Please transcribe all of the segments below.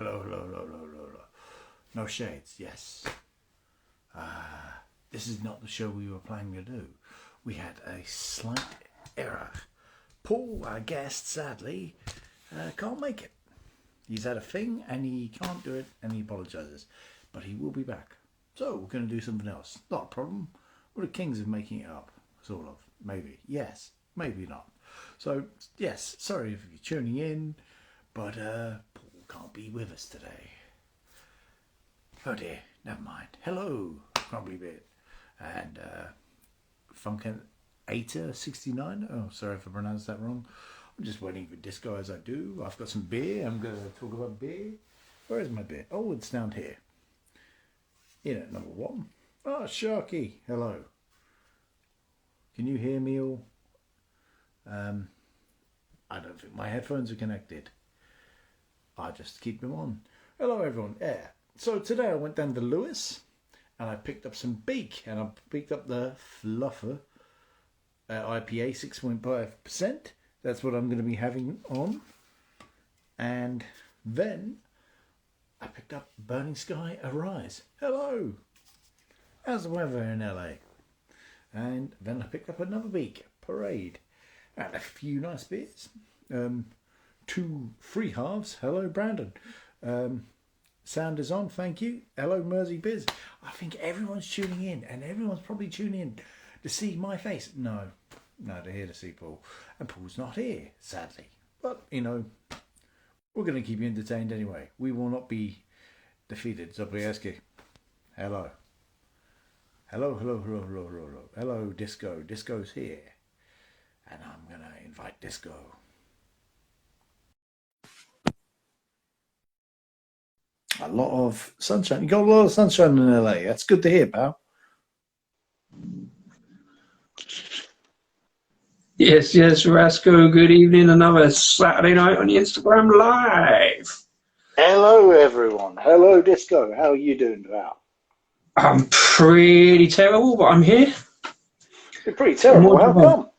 hello. No shades, yes. This is not the show we were planning to do. We had a slight error. Paul, our guest, sadly, can't make it. He's had a thing and he can't do it and he apologises. But he will be back. So we're going to do something else. Not a problem. We're the kings of making it up. Sort of. Maybe. Yes. Maybe not. So, yes. Sorry if you're tuning in. But Paul can't be with us today. Oh dear. Never mind. Hello, Crumbly Bit. And Funkin' 69. Oh, sorry if I pronounced that wrong. I'm just waiting for Disco as I do. I've got some beer. I'm going to talk about beer. Where is my beer? Oh, it's down here. In at number 1. Oh, Sharky. Hello. Can you hear me all? I don't think my headphones are connected. I just keep them on. Hello, everyone. Yeah. So today I went down to Lewes and I picked up some beak and I picked up the Fluffer IPA 6.5%. That's what I'm going to be having on. And then I picked up Burning Sky Arise. Hello. How's the weather in LA? And then I picked up another beak, Parade. And a few nice beers. 2 free halves. Hello, Brandon. Sound is on, thank you. Hello, Mersey Biz. I think everyone's tuning in, and everyone's probably tuning in to see my face. No, they're here to see Paul. And Paul's not here, sadly. But, you know, we're going to keep you entertained anyway. We will not be defeated. Zobrieski. Hello. Hello. Hello, Disco. Disco's here. And I'm going to invite Disco. A lot of sunshine. You got a lot of sunshine in LA. That's good to hear, pal. Yes, Rasko, good evening. Another Saturday night on the Instagram Live. Hello, everyone. Hello, Disco. How are you doing, pal? I'm pretty terrible, but I'm here. You're pretty terrible. How come?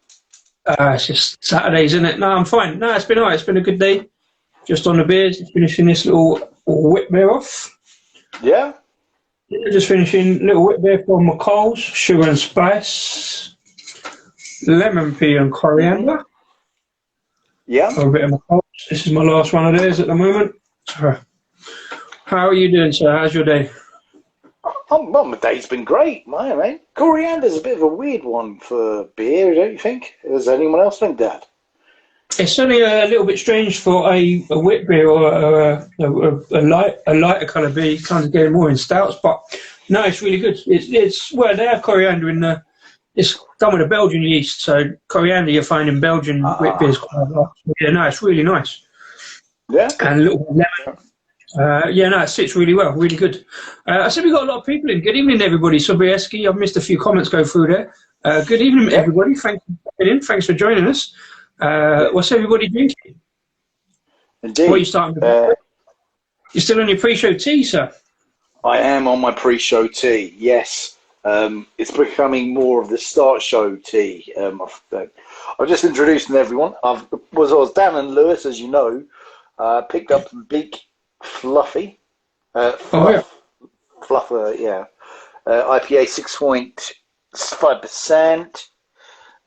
It's just Saturdays, isn't it? No, I'm fine. No, it's been all right. It's been a good day. Just on the beers, finishing this little Witbier off. Yeah? Just finishing little Witbier from McCall's, sugar and spice, lemon pea and coriander. Yeah. A bit of McCall's. This is my last one of theirs at the moment. So, how are you doing, sir? How's your day? Well, my day's been great, man. Coriander's a bit of a weird one for beer, don't you think? Has anyone else think that? It's only a little bit strange for a Witbier or a lighter colour beer. You kind of get it more in stouts, but no, it's really good. It's well, they have coriander in the. It's done with a Belgian yeast, so coriander you find in Belgian Witbiers quite a lot. Yeah, no, it's really nice. Yeah, and a little bit of lemon. It sits really well, really good. I said we got a lot of people in. Good evening, everybody. Sobrieski, I've missed a few comments go through there. Good evening, everybody. Thanks for coming in. Thanks for joining us. What's everybody drinking? Indeed. What are you starting with? You're still on your pre-show tea, sir? I am on my pre-show tea, yes. It's becoming more of the start show tea. I've just introduced everyone. I was down in Lewes, as you know. Picked up some big fluffy. Fluffer, yeah. IPA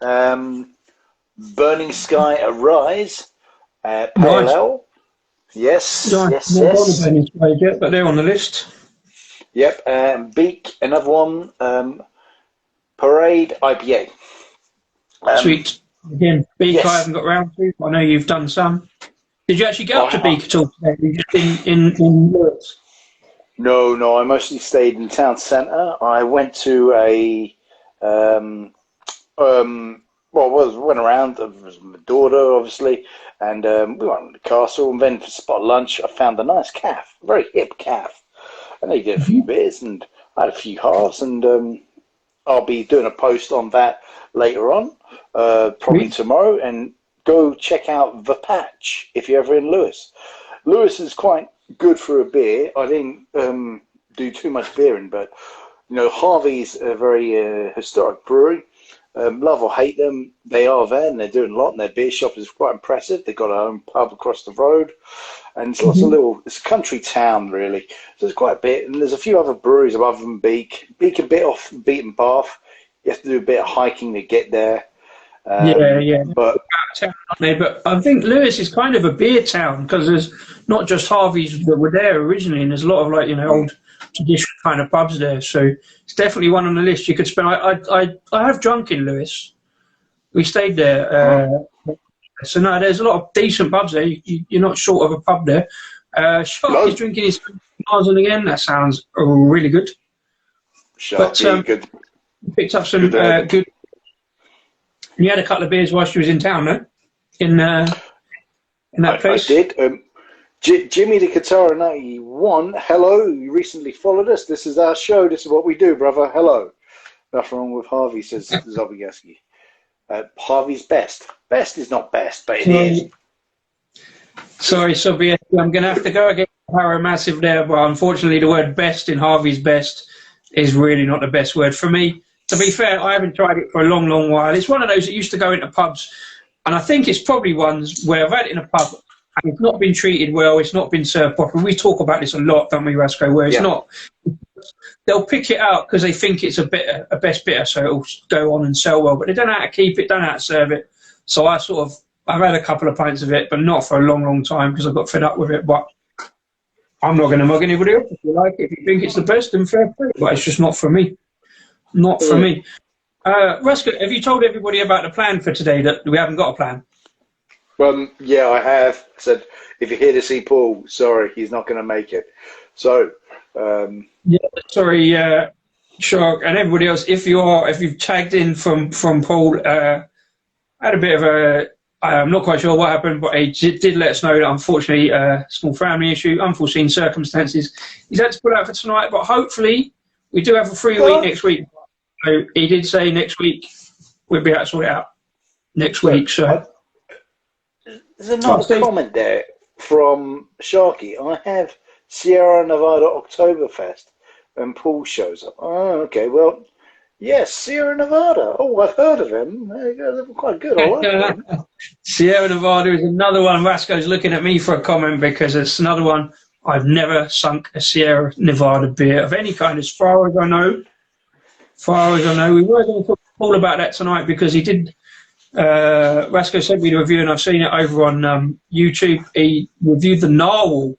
6.5%. Burning Sky Arise, Pale Ale. Yes. Burning Sky yet, but they're on the list. Yep. Beak, another one. Parade IPA. Sweet. Again, Beak, yes. I haven't got round to. I know you've done some. Did you actually get up to Beak at all today? Were you just in Lewes? No. I mostly stayed in town centre. I went to a went around with my daughter, obviously, and we went to the castle, and then for spot lunch, I found a nice calf, very hip calf, and they did a few beers, and I had a few halves, and I'll be doing a post on that later on, probably tomorrow, and go check out The Patch if you're ever in Lewes. Lewes is quite good for a beer. I didn't do too much beering, but, you know, Harvey's a very historic brewery. Love or hate them, they are there and they're doing a lot, and their beer shop is quite impressive. They've got their own pub across the road, and it's lots of it's a country town really, so there's quite a bit, and there's a few other breweries above them. Beak a bit off the beaten path. You have to do a bit of hiking to get there. Yeah. But But I think Lewes is kind of a beer town because there's not just Harvey's that were there originally, and there's a lot of old traditional kind of pubs there. So it's definitely one on the list you could spend. I have drunk in Lewes. We stayed there. So no, there's a lot of decent pubs there. You're not short of a pub there. Shark is drinking his Marzen again. That sounds really good. Shark, good. Picked up some good. You had a couple of beers whilst you was in town, no? In that place? I did. Jimmy the Guitar 91, hello. You recently followed us. This is our show. This is what we do, brother. Hello. Nothing wrong with Harvey, says Zobigeski. Harvey's best. Best is not best, but it is. Sorry, Zobigeski. I'm going to have to go against Power Massive there, but unfortunately the word best in Harvey's best is really not the best word for me. To be fair, I haven't tried it for a long, long while. It's one of those that used to go into pubs, and I think it's probably ones where I've had it in a pub and it's not been treated well, it's not been served properly. We talk about this a lot, don't we, Rasko, where it's not. They'll pick it out because they think it's a best bitter, so it'll go on and sell well, but they don't know how to keep it, don't know how to serve it. So I've had a couple of pints of it, but not for a long, long time because I got fed up with it. But I'm not going to mug anybody else. If you like it, if you think it's the best, then fair play. But it's just not for me. Not for me. Rasko, have you told everybody about the plan for today that we haven't got a plan? Yeah, I have. I said, if you're here to see Paul, sorry, he's not going to make it. So, sorry, Shark, and everybody else. If you've tagged in from Paul, had a bit of I'm not quite sure what happened, but he did let us know that unfortunately, small family issue, unforeseen circumstances. He's had to pull out for tonight, but hopefully we do have a free week next week. So he did say next week we'll be able to sort it out next week. So there's another comment there from Sharky. I have Sierra Nevada Oktoberfest and Paul shows up. Oh, okay. Well, yes, Sierra Nevada. Oh, I've heard of him. They're quite good. I like them. Sierra Nevada is another one. Rasko's looking at me for a comment because it's another one. I've never sunk a Sierra Nevada beer of any kind, as far as I know. We were going to talk all about that tonight because he did. Rasko sent me the review, and I've seen it over on YouTube. He reviewed the Narwhal,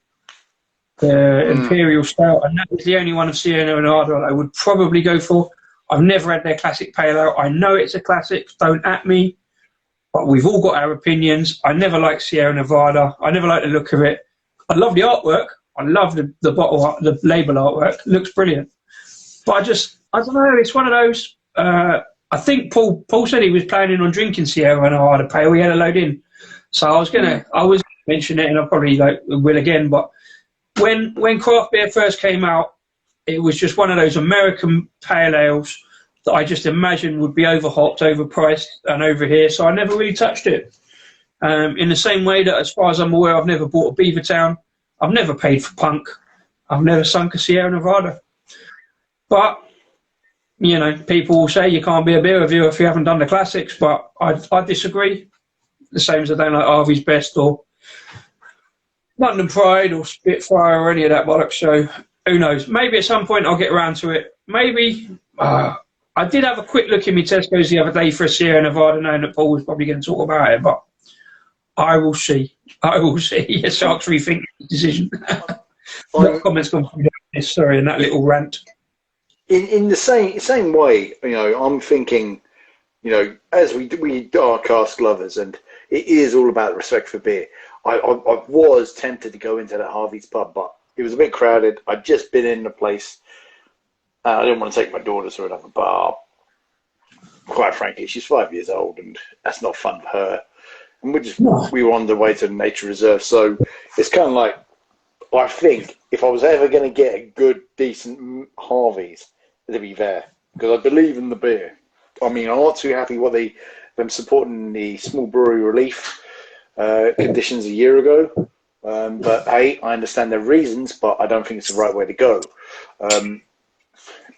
the Imperial Stout, and that is the only one of Sierra Nevada I would probably go for. I've never had their classic pale ale. I know it's a classic. Don't at me. But we've all got our opinions. I never liked Sierra Nevada. I never liked the look of it. I love the artwork. I love the bottle art, the label artwork. It looks brilliant. But I don't know. It's one of those. I think Paul said he was planning on drinking Sierra Nevada pale. We had a load in, so I was gonna mention it, and I probably will again. But when craft beer first came out, it was just one of those American pale ales that I just imagined would be overhopped, overpriced, and over here. So I never really touched it. In the same way that, as far as I'm aware, I've never bought a Beavertown. I've never paid for Punk. I've never sunk a Sierra Nevada. But, people will say you can't be a beer reviewer if you haven't done the classics, but I disagree. The same as I don't like Harvey's Best or London Pride or Spitfire or any of that bollocks. So who knows? Maybe at some point I'll get around to it. Maybe. I did have a quick look in my Tesco's the other day for a Sierra Nevada, knowing that Paul was probably going to talk about it, but I will see. Yes, Shark's rethinking the decision. What comments gone through this? Sorry, in that little rant. In the same way, I'm thinking, as we are cask lovers, and it is all about respect for beer. I was tempted to go into that Harvey's pub, but it was a bit crowded. I'd just been in the place. I didn't want to take my daughter to another bar. Quite frankly, she's 5 years old, and that's not fun for her. And we were on the way to the nature reserve, so it's kind of like, I think if I was ever going to get a good, decent Harvey's, it'd be there, because I believe in the beer. I mean, I'm not too happy them supporting the small brewery relief conditions a year ago. But hey, I understand their reasons, but I don't think it's the right way to go.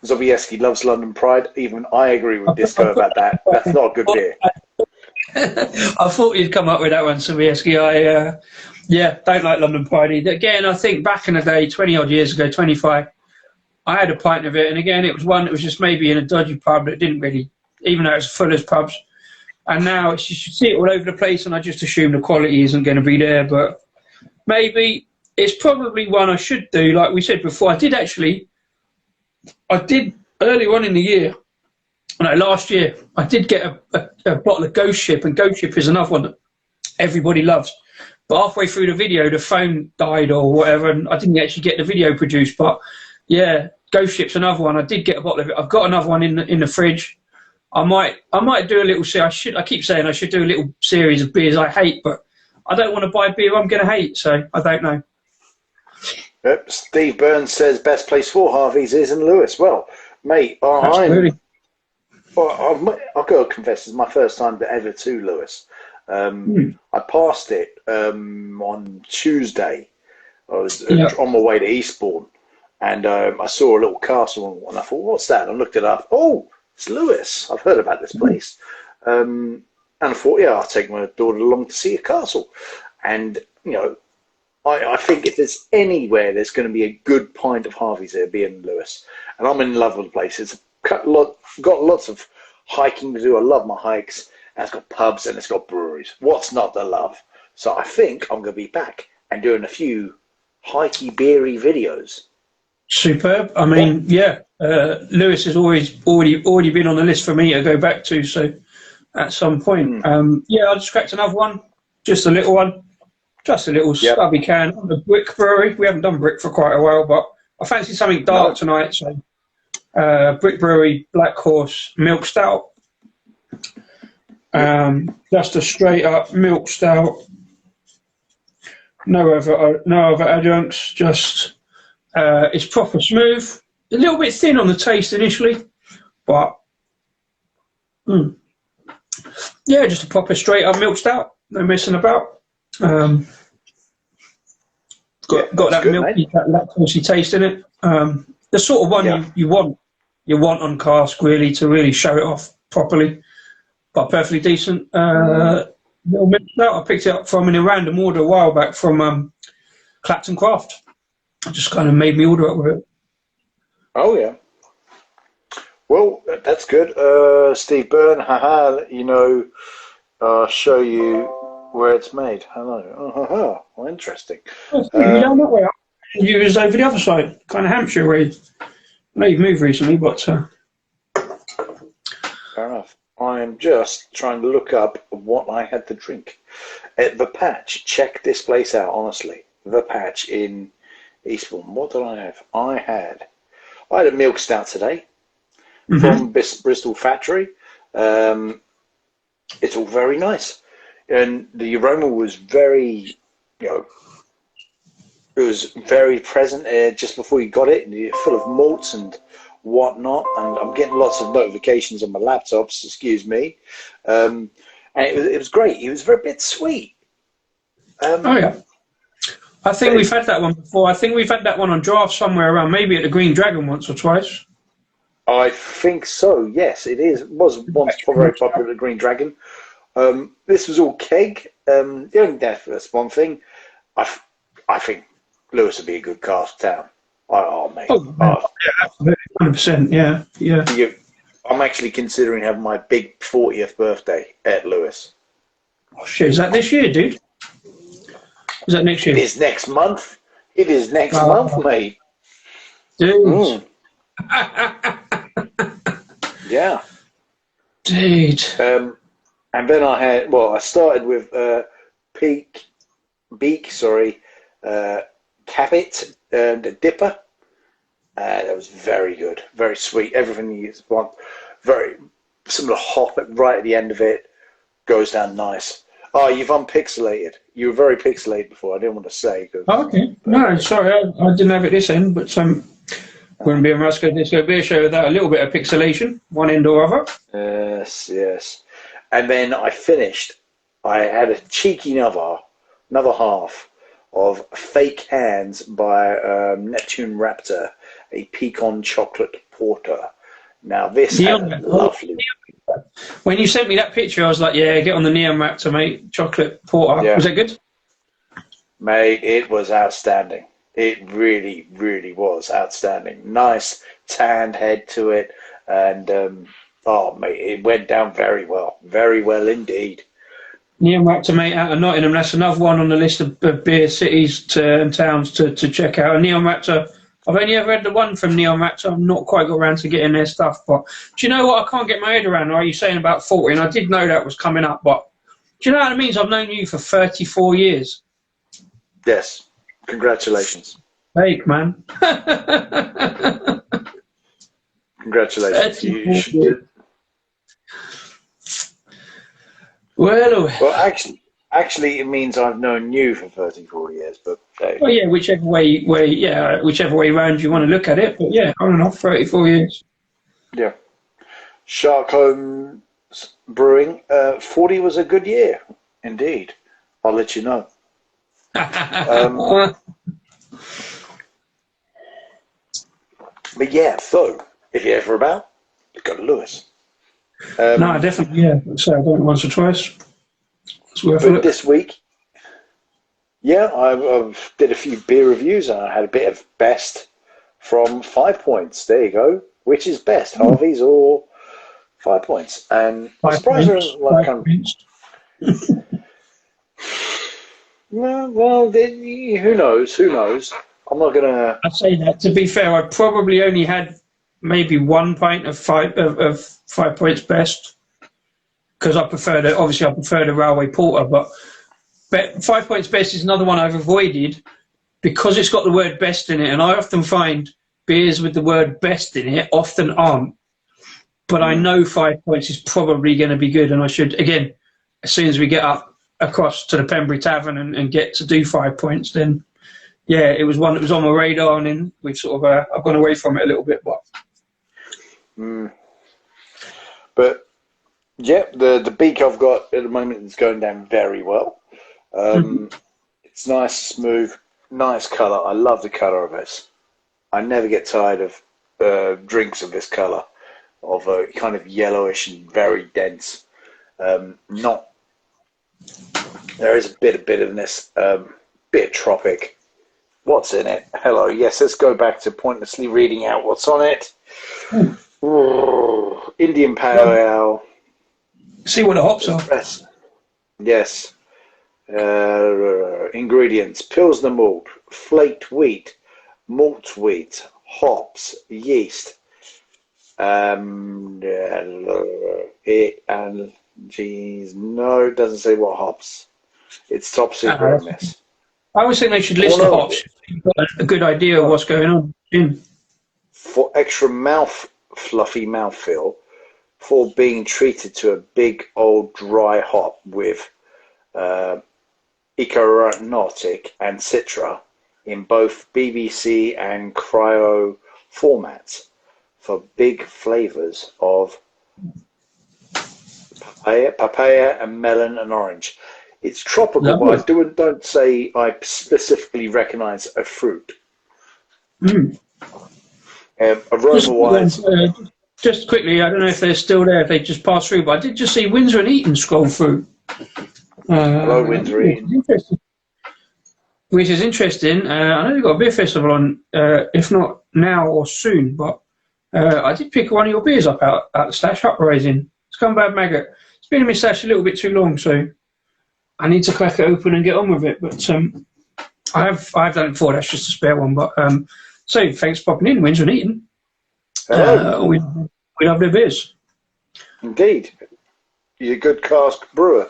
Zobieski loves London Pride. Even I agree with Disco about that. That's not a good beer. I thought you'd come up with that one, Sobieski. Don't like London Pride either. Again, I think back in the day, 20 odd years ago, 25, I had a pint of it, and again, it was one that was just maybe in a dodgy pub that didn't really, even though it's full as pubs. And now it's just, you see it all over the place, and I just assume the quality isn't going to be there. But maybe it's probably one I should do. Like we said before, I did early on in the year. No, last year, I did get a bottle of Ghost Ship, and Ghost Ship is another one that everybody loves. But halfway through the video, the phone died or whatever, and I didn't actually get the video produced. But yeah, Ghost Ship's another one. I did get a bottle of it. I've got another one in the fridge. I might do a little series. I keep saying I should do a little series of beers I hate, but I don't want to buy beer I'm going to hate, so I don't know. Yep. Steve Burns says best place for Harvey's is in Lewes. Well, mate, Absolutely. I've got to confess, it's my first time ever to Lewes. I passed it on Tuesday. I was on my way to Eastbourne, and I saw a little castle, and I thought, what's that? And I looked it up. Oh, it's Lewes. I've heard about this place. And I thought, yeah, I'll take my daughter along to see a castle. And, you know, I think if there's anywhere there's going to be a good pint of Harvey's, it'll be in Lewes. And I'm in love with the place. It's got lots of hiking to do. I love my hikes. And it's got pubs and it's got breweries. What's not to love? So I think I'm going to be back and doing a few hikey, beery videos. Superb. I mean, Lewes has already been on the list for me to go back to. So at some point, I just cracked another one, just a little one, just a little stubby can. The Brick Brewery. We haven't done Brick for quite a while, but I fancy something dark tonight. So Brick Brewery, Black Horse, Milk Stout. Just a straight up Milk Stout. No other adjuncts. Just it's proper smooth. A little bit thin on the taste initially, but just a proper straight up Milk Stout. No messing about. Got that good, milky, that lactosey taste in it. The sort of one you want on cask really to really show it off properly. But perfectly decent. Little Milk Stout. I picked it up from in a random order a while back from Clapton Craft. I just kind of made me order it with it. Oh yeah. Well, that's good. Steve Byrne, show you where it's made. Hello. Well, interesting. You down that way. You was over the other side, kind of Hampshire way. I know you've moved recently, but fair enough. I'm just trying to look up what I had to drink at the Patch. Check this place out, honestly. The Patch in Eastbourne. What did I have? I had a Milk Stout today from Bristol Factory. It's all very nice, and the aroma was very, it was very present just before you got it, and full of malts and whatnot. And I'm getting lots of notifications on my laptops. Excuse me, and it was great. It was a very bit sweet. I think we've had that one before. I think we've had that one on draft somewhere around, maybe at the Green Dragon once or twice. I think so, yes, it is. It was once very popular at the Green Dragon. This was all keg. That's one thing. I think Lewes would be a good cask town. Mate. Yeah, absolutely. 100%, yeah. I'm actually considering having my big 40th birthday at Lewes. Oh, shit, is that this year, dude? Is that next year? It is next month. It is next month, mate. Dude. Yeah. Dude. And then I started with Cabot, the Dipper. That was very good, very sweet. Everything you want, very similar hop right at the end of it, goes down nice. Oh, you've unpixelated. You were very pixelated before. I didn't want to say. Okay. No, sorry, I didn't have it this end, but wouldn't be a Rasko Disco beer show without a little bit of pixelation, one end or other. Yes. And then I finished. I had a cheeky another half of Fake Hands by Neptune Raptor, a pecan chocolate porter. Now this Neon, had a lovely. when you sent me that picture, I was like, yeah, get on the Neon Raptor, mate. Chocolate porter. Yeah. Was that good? Mate, it was outstanding. It really, really was outstanding. Nice tanned head to it, and mate, it went down very well indeed. Neon Raptor, mate, out of Nottingham. That's another one on the list of beer cities and towns to check out. And Neon Raptor, I've only ever had the one from Neon Raptor. I've not quite got around to getting their stuff. But do you know what? I can't get my head around. Are you saying about 40? And I did know that was coming up. But do you know what it means? I've known you for 34 years. Yes. Congratulations. Hey, man. Congratulations. You should. Well, actually, it means I've known you for 34 years. But well, yeah, whichever way round you want to look at it. But yeah, I don't know, 34 years. Yeah. Sharkholme Brewing, 40 was a good year, indeed. I'll let you know. But yeah, so if you're ever about, go to Lewes. No, definitely, yeah. So I've done it once or twice. It's worth it. This week, yeah, I've did a few beer reviews and I had a bit of best from 5 points. There you go. Which is best, Harvey's or 5 points? And I'm surprised well, who knows? Who knows? I'm not gonna. I'd say that. To be fair, I probably only had maybe 1 pint of 5 points best because I prefer the Railway Porter. But 5 points best is another one I've avoided because it's got the word best in it, and I often find beers with the word best in it often aren't. But I know 5 points is probably going to be good, and I should again as soon as we get up across to the Pembury Tavern and get to do 5 points, then yeah, it was one that was on my radar, and then we've sort of I've gone away from it a little bit, but yeah, the beak I've got at the moment is going down very well. It's nice, smooth, nice colour. I love the colour of this. I never get tired of drinks of this colour, of a kind of yellowish and very dense. There is a bit of bitterness, bit of tropic. What's in it? Hello, yes, let's go back to pointlessly reading out what's on it. Indian Pale Ale. See what the hops are. Yes. Ingredients: Pilsner malt, flaked wheat, malt wheat, hops, yeast. No, it doesn't say what hops. It's top secret on this. I always think they should list the hops. You've got a good idea of what's going on. For extra fluffy mouthfeel, for being treated to a big old dry hop with Icaranotic and Citra in both BBC and cryo formats, for big flavours of papaya and melon and orange. It's tropical, but I don't say I specifically recognise a fruit. Aroma-wise, just quickly, I don't know if they're still there, if they just passed through, but I did just see Windsor and Eton scroll through. Hello, Windsor and Eton. Which is interesting. I know they've got a beer festival on, if not now or soon, but I did pick one of your beers up out the stash, Uprising. Scumbag Maggot. It's been in my stash a little bit too long, so I need to crack it open and get on with it. But I've done it before. That's just a spare one. But so thanks for popping in, Windsor and Eton. We love their beers. Indeed, you're a good cask brewer.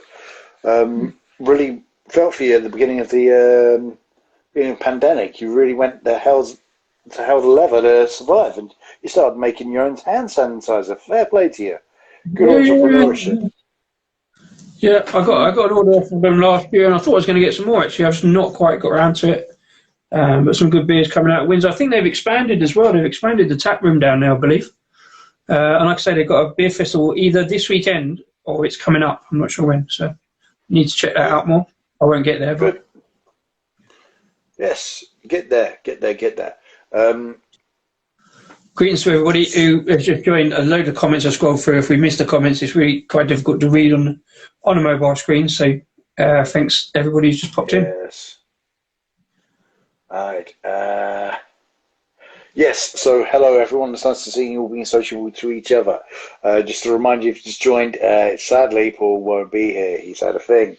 Really felt for you at the beginning of the pandemic. You really went the hell to lever to survive, and you started making your own hand sanitizer. Fair play to you. Good entrepreneurship. Yeah, I got an order from them last year, and I thought I was going to get some more. Actually, I've just not quite got around to it. But some good beers coming out of Windsor. I think they've expanded as well. They've expanded the tap room down there, I believe. And like I say, they've got a beer festival either this weekend or it's coming up. I'm not sure when, so need to check that out more. I won't get there, but yes, get there. Greetings to everybody who has just joined. A load of comments I scrolled through. If we missed the comments, it's really quite difficult to read on a mobile screen. So thanks everybody who's just popped in. Yes. All right. Yes, so hello everyone. It's nice to see you all being social to each other. Just to remind you, if you just joined, sadly Paul won't be here. He's had a thing.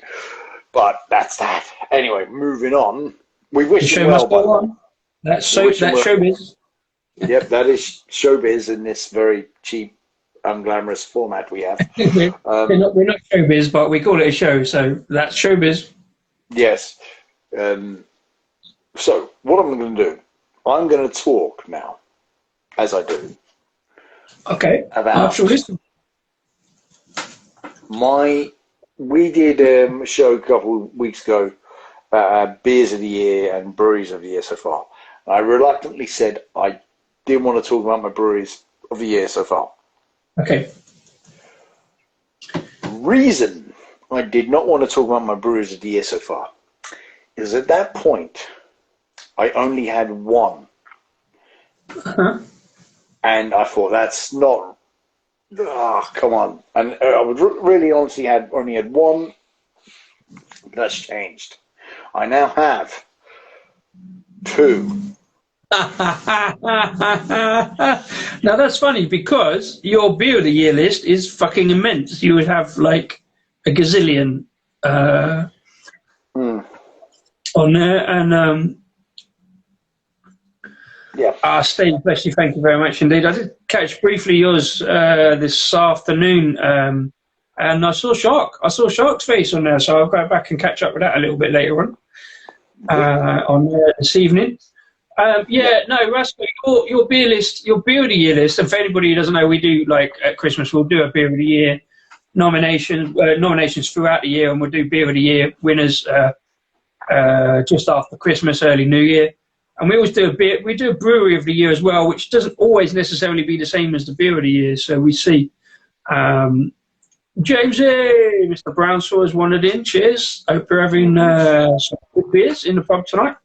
But that's that. Anyway, moving on. We wish him well, by the way. That's showbiz. Yep, that is showbiz in this very cheap, unglamorous format we have. we're not showbiz, but we call it a show, so that's showbiz. Yes. So, what I'm going to do, I'm going to talk now, as I do. Okay. About we did a show a couple of weeks ago about beers of the year and breweries of the year so far. I reluctantly said I didn't want to talk about my breweries of the year so far. Okay. Reason I did not want to talk about my breweries of the year so far is at that point I only had one. Uh-huh. And I thought that's not. Come on. And I would really honestly only had one. That's changed. I now have two. Now that's funny because your beer of the year list is fucking immense. You would have like a gazillion on there, and yeah. Steve, bless you, thank you very much indeed. I did catch briefly yours this afternoon, and I saw Shark's face on there, so I'll go back and catch up with that a little bit later on this evening. Rasko, your beer list, your beer of the year list, and for anybody who doesn't know, we do, like, at Christmas, we'll do a beer of the year nominations throughout the year, and we'll do beer of the year winners just after Christmas, early New Year. And we always do a brewery of the year as well, which doesn't always necessarily be the same as the beer of the year. So we see Jamesy, Mr. Brownsaw has wandered in. Cheers. Hope you're having some good beers in the pub tonight.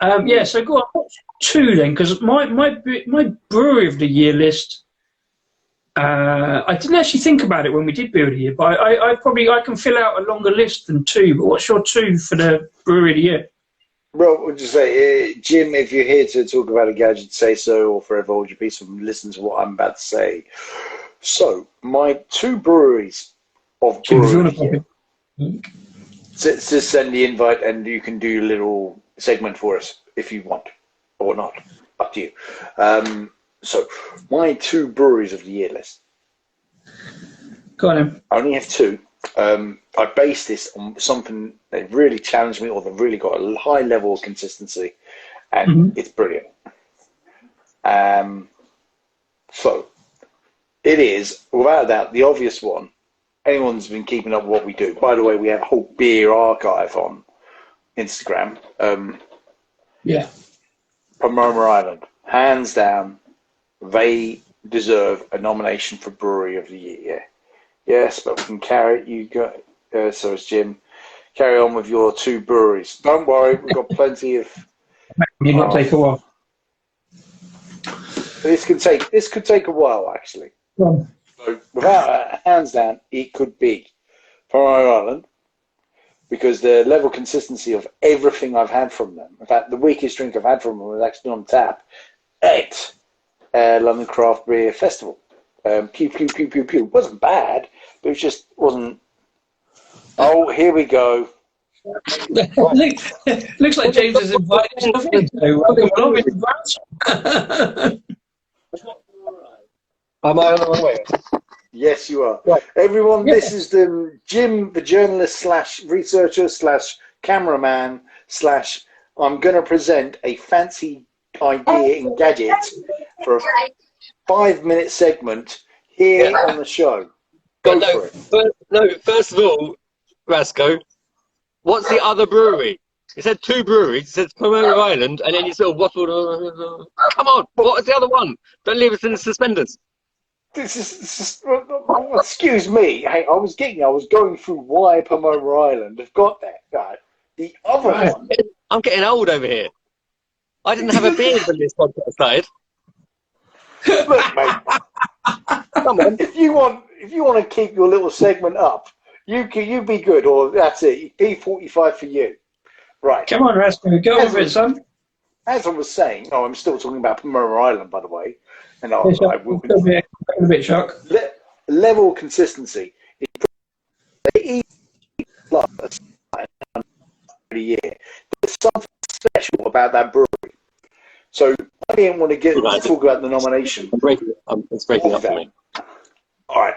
So go on. What's two then? Because my brewery of the year list, I didn't actually think about it when we did beer of the year, but I can fill out a longer list than two. But what's your two for the brewery of the year? Well, we'll just say, Jim, if you're here to talk about a gadget, say so, or forever hold your peace and listen to what I'm about to say. So, my two breweries of brewery here. Just send the invite and you can do a little segment for us if you want, or not. Up to you. So, my two breweries of the year list. Go on then. I only have two. I based this on something that really challenged me, or that really got a high level of consistency, and it's brilliant. So it is, without a doubt, the obvious one. Anyone's been keeping up with what we do. By the way, we have a whole beer archive on Instagram. Pomona Island, hands down, they deserve a nomination for Brewery of the Year. Yes, but we can carry it. You got so it's Jim. Carry on with your two breweries. Don't worry, we've got plenty of. Need not take a while. This could take a while actually. So without hands down, it could be Pomona Island, because the level of consistency of everything I've had from them. In fact, the weakest drink I've had from them was actually on tap at London Craft Beer Festival. Pew, pew, pew, pew, pew. It wasn't bad, but it just wasn't. Oh, here we go. Looks like James has invited himself in. So welcome along, Mr. Brown. Am I on the wrong way? Yes, you are. Right. Everyone, this is the Jim, the journalist slash researcher slash cameraman slash. I'm going to present a fancy idea and gadget for a 5-minute segment here on the show. Go for it. First of all, Rasko, what's the other brewery? You said two breweries. It says Pomona Island, and then you sort of waffled. Come on, what was the other one? Don't leave us in the suspenders. This is excuse me. Hey, I was going through why Pomona Island have got that. Right. The other one. I'm getting old over here. I didn't have a beer when this podcast started. Look, mate. Come on. If you want to keep your little segment up, you be good, or that's it. E45 for you. Right. Come on, Rasko, go on with it, son. As I was saying, I'm still talking about Pomona Island, by the way, and I will be a bit shocked. level consistency. They eat like a year. There's something special about that brewery. So I didn't want to talk about the nomination. It's breaking up for me. All right.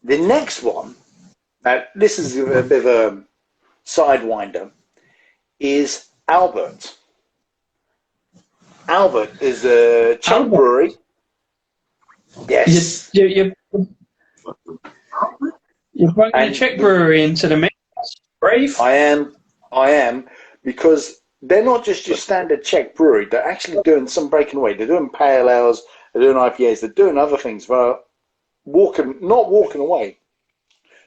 The next one, now this is a bit of a sidewinder, is Albert. Albert is a Czech brewery. Yes. You're bringing a Czech brewery into the mix. Brave. I am, because they're not just your standard Czech brewery. They're actually doing some breaking away. They're doing pale ales. They're doing IPAs. They're doing other things. But not walking away,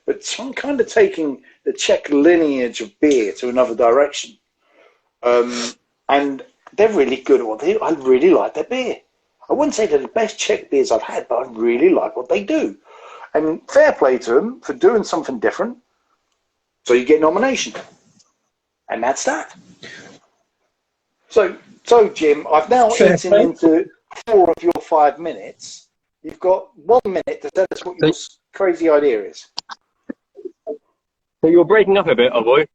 but some kind of taking the Czech lineage of beer to another direction. And they're really good at what they do. I really like their beer. I wouldn't say they're the best Czech beers I've had, but I really like what they do. And fair play to them for doing something different. So you get a nomination. And that's that. So Jim, I've now eaten into 4 of your 5 minutes. You've got 1 minute to tell us what your crazy idea is. So you're breaking up a bit, oh boy.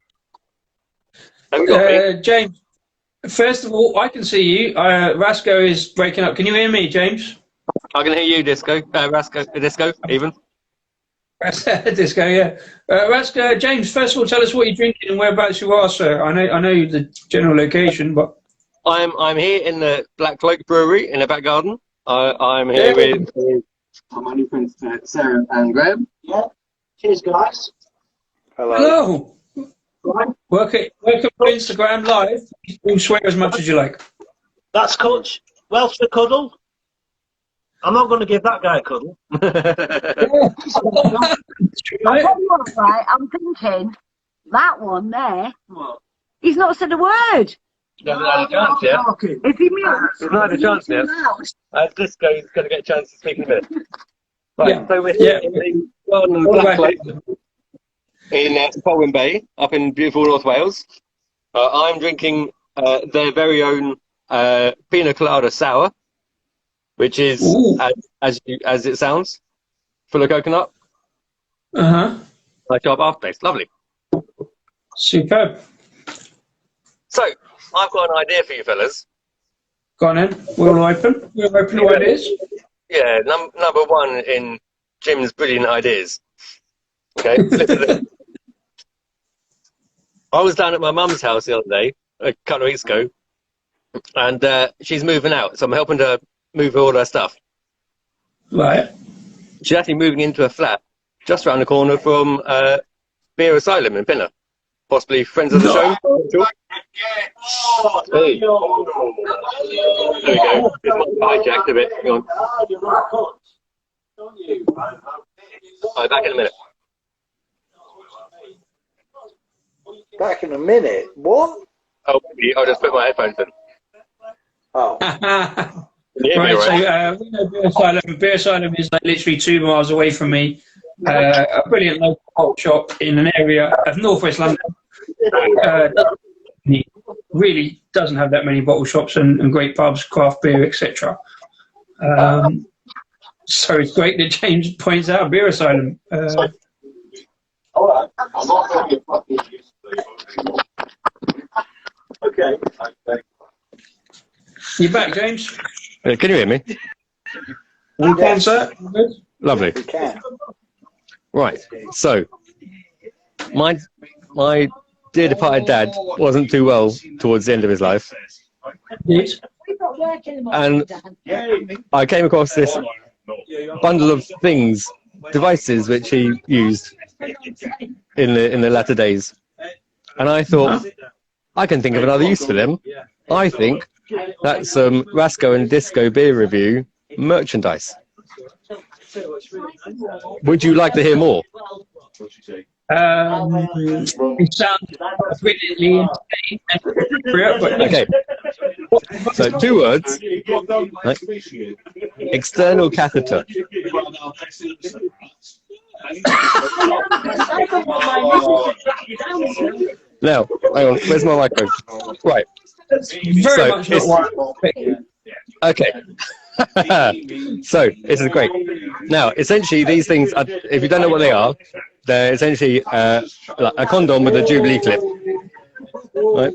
James, first of all, I can see you. Rasko is breaking up. Can you hear me, James? I can hear you, Disco. Rasko, Disco, even. Disco, yeah. Rasko, James, first of all, tell us what you're drinking and whereabouts you are, sir. I know the general location, but I'm here in the Black Cloak Brewery in the back garden. I'm here with my new friends Sarah and Graham. Yeah. Cheers, guys. Hello. Welcome to Instagram Live. You swear as much as you like. That's Kutch. Welsh for cuddle. I'm not going to give that guy a cuddle. I'll tell you what, right, I'm thinking, that one there, he's not said a word. He hasn't had a chance yet. If he mutes, He's not had a chance yet. Disco's going to get a chance to speak in a minute. Right, Yeah. so we're here in the garden of Black Cloak in Colwyn Bay, up in beautiful North Wales. I'm drinking their very own Pina Colada Sour, which is, as it sounds, full of coconut. Like sharp aftertaste. Lovely. Superb. So, I've got an idea for you fellas. Go on in. We'll open to ideas. Yeah, number one in Jim's brilliant ideas. Okay, listen to this. I was down at my mum's house the other day, a couple of weeks ago, and she's moving out, so I'm helping her move all her stuff. Right. She's actually moving into a flat just around the corner from Beer Asylum in Pinner. Possibly friends of the show. Hey. There we go. This might hijacked a bit. Hang on. I'll be back in a minute. Back in a minute. What? Oh, I'll just put my headphones in. Oh. Right, so we know Beer Asylum. Beer Asylum is like literally 2 miles away from me. A brilliant local pop shop in an area of northwest London. Really doesn't have that many bottle shops and great pubs, craft beer, etc. So it's great that James points out Beer Asylum. Okay. You back, James? Can you hear me? You can, sir. Good. Lovely. You can. Right. So, my dear departed dad wasn't too well towards the end of his life, Yes. and I came across this bundle of things, devices which he used in the latter days, and I thought I can think of another use for them. I think that's Rasko and Disco beer review merchandise. Would you like to hear more? It sounds brilliantly entertaining. Okay. So 2 words. Right. External catheter. Now, hang on. Where's my microphone? Right. Very much not one. Okay. So this is great. Now, essentially, these things are, if you don't know what they are, they're essentially like a condom with a Jubilee clip, right?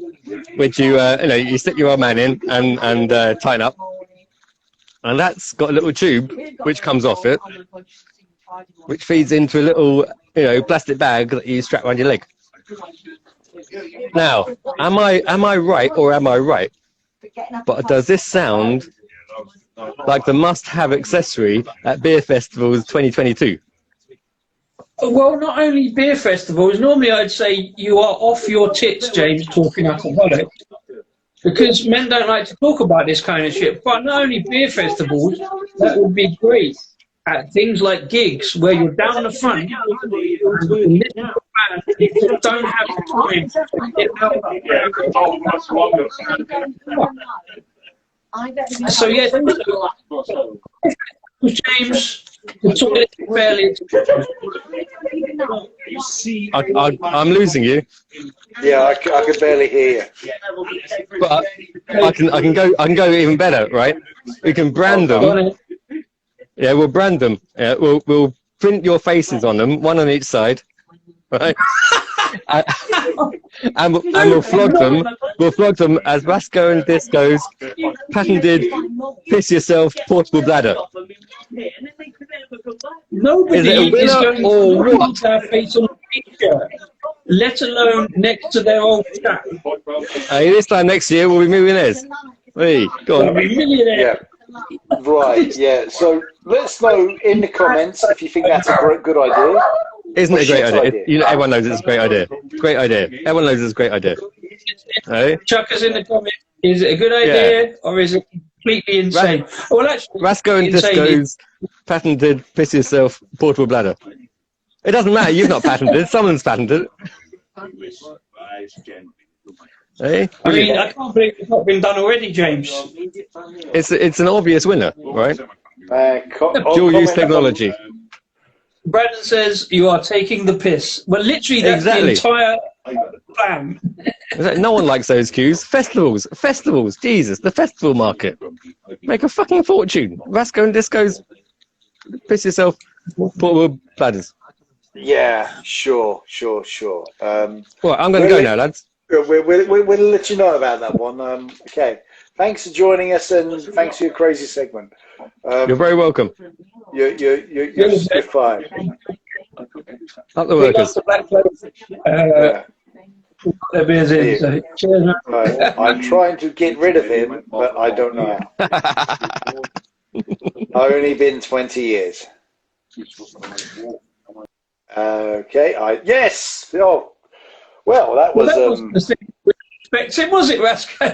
Which you stick your old man in and tighten up, and that's got a little tube which comes off it, which feeds into a little plastic bag that you strap around your leg. Now, am I right or am I right? But does this sound like the must-have accessory at beer festivals 2022? Well, not only beer festivals. Normally, I'd say you are off your tits, James, talking alcoholic, because men don't like to talk about this kind of shit. But not only beer festivals, that would be great at things like gigs where you're down the front, you don't have time to get out. So yeah, James, the toilet is barely. I'm losing you. Yeah, I could barely hear you. But I can go even better, right? We can brand them. Yeah, we'll brand them. Yeah, we'll print your faces on them, one on each side, right? and we'll flog them. We'll flog them as Rasko Disco's patented "Piss Yourself" portable bladder. Nobody is going to put their face on a picture, let alone next to their old chap. This time next year we'll be millionaires. Hey, go on. We'll be millionaires. Yeah. Right, yeah. So let us know in the comments if you think that's a good idea. Isn't it a great idea? Everyone knows it's a great idea. Great idea. Everyone knows it's a great idea. Hey? Chuck us in the comments. Is it a good idea or is it completely insane? Well, actually, Rasko Disco's patented "Piss Yourself" portable bladder. It doesn't matter. You've not patented it. Someone's patented it. Hey? I mean, I can't believe it's not been done already, James. It's an obvious winner, right? Dual use technology. Brandon says you are taking the piss. Well, literally, that's the entire plan. No one likes those queues. Festivals. Jesus, the festival market. Make a fucking fortune. Rasko Disco's "Piss Yourself" portable bladders. Yeah, sure. Well, I'm going to go now, lads. We'll let you know about that one. Okay. Thanks for joining us and thanks for your crazy segment. You're very welcome. You're fine. Up the workers. I'm trying to get rid of him, but I don't know how. Only been 20 years. Okay. Yes. Oh. Well, that was. Was it, Rasko?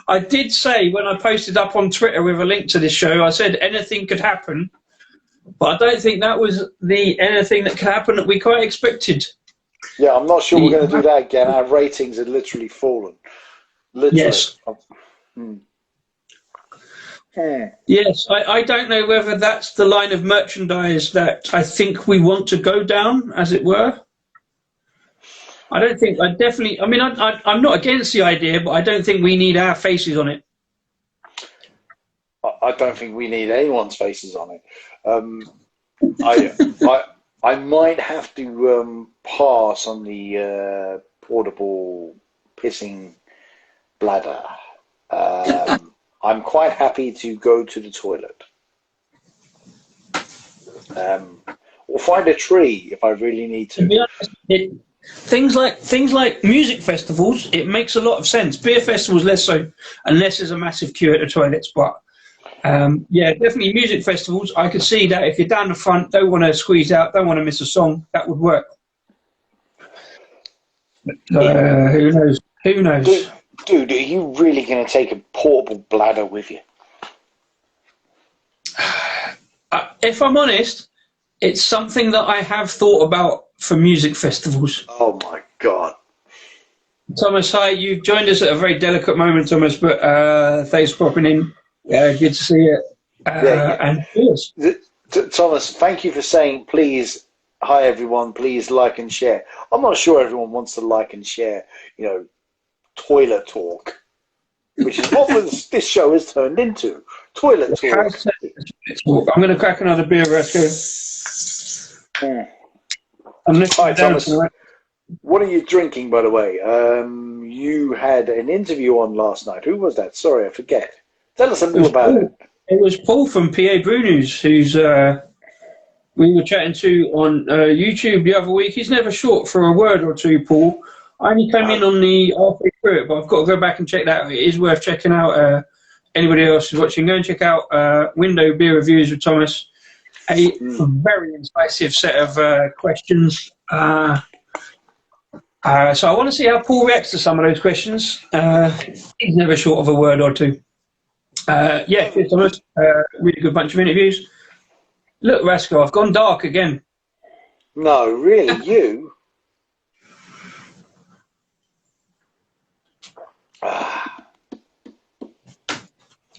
I did say when I posted up on Twitter with a link to this show, I said anything could happen, but I don't think that was the anything that could happen that we quite expected. Yeah, I'm not sure we're going to do that again. Our ratings had literally fallen. Literally. Yes. Yes, I don't know whether that's the line of merchandise that I think we want to go down, as it were. I don't think, I'm not against the idea, but I don't think we need our faces on it. I don't think we need anyone's faces on it. I might have to pass on the portable pissing bladder. I'm quite happy to go to the toilet. Or find a tree if I really need to. To be honest, things like music festivals, it makes a lot of sense. Beer festivals less so, unless there's a massive queue at the toilets. But yeah, definitely music festivals. I could see that if you're down the front, don't want to squeeze out, don't want to miss a song, that would work. Who knows? Who knows? Dude, are you really going to take a portable bladder with you? If I'm honest, It's something that I have thought about for music festivals. Oh my God. Thomas, hi. You've joined us at a very delicate moment, Thomas, but thanks for popping in. Good to see you. And cheers. Thomas, thank you for saying, please, hi everyone, please like and share. I'm not sure everyone wants to like and share, toilet talk, which is what this show has turned into. Toilet talk. I'm going to crack another beer, Rasko. Hi, Thomas. What are you drinking, by the way? You had an interview on last night. Who was that? Sorry, I forget. Tell us a little about it. It was Paul from PA Brew News, who's we were chatting to on YouTube the other week. He's never short for a word or two, Paul. I only came in on the halfway through it, but I've got to go back and check that out. It is worth checking out. Anybody else who's watching, go and check out Window Beer Reviews with Thomas. A very incisive set of questions. So I want to see how Paul reacts to some of those questions. He's never short of a word or two. Yeah, cheers, Thomas. Really good bunch of interviews. Look, Rasko, I've gone dark again. No, really, you?